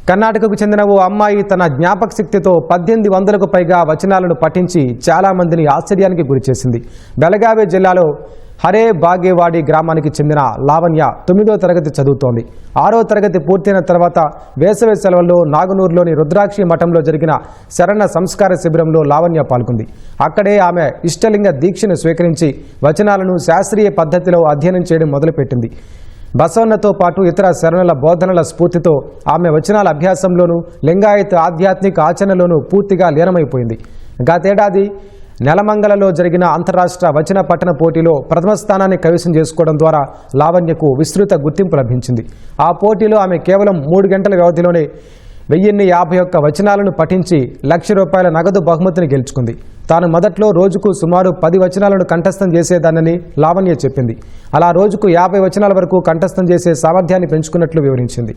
కర్ణాటకకు చెందిన ఓ అమ్మాయి తన జ్ఞాపక శక్తితో 1800కు పైగా వచనాలను పఠించి చాలా మందిని ఆశ్చర్యానికి గురిచేసింది. బెళగావి జిల్లాలో హరే బాగేవాడి గ్రామానికి చెందిన లావణ్య 9వ తరగతి చదువుతోంది. 6వ తరగతి పూర్తయిన తర్వాత వేసవి సెలవుల్లో నాగనూరులోని రుద్రాక్షి మఠంలో జరిగిన శరణ సంస్కార శిబిరంలో లావణ్య పాల్గొంది. అక్కడే ఆమె ఇష్టలింగ దీక్షను స్వీకరించి వచనాలను శాస్త్రీయ పద్ధతిలో అధ్యయనం చేయడం మొదలుపెట్టింది. బసవన్నతో పాటు ఇతర శరణుల బోధనల స్ఫూర్తితో ఆమె వచనాల అభ్యాసంలోనూ లింగాయత్ ఆధ్యాత్మిక ఆచరణలోనూ పూర్తిగా లీనమైపోయింది. గతేడాది నెలమంగళలో జరిగిన అంతర్రాష్ట్ర వచన పఠన పోటీలో ప్రథమ స్థానాన్ని కైవసం చేసుకోవడం ద్వారా లావణ్యకు విస్తృత గుర్తింపు లభించింది. ఆ పోటీలో ఆమె కేవలం 3 గంటల వ్యవధిలోనే 1051 వచనాలను పఠించి ₹1,00,000 నగదు బహుమతిని గెలుచుకుంది. తాను మొదట్లో రోజుకు సుమారు 10 వచనాలను కంఠస్థం చేసేదానని లావణ్య చెప్పింది. అలా రోజుకు 50 వచనాల వరకు కంఠస్థం చేసే సామర్థ్యాన్ని పెంచుకున్నట్లు వివరించింది.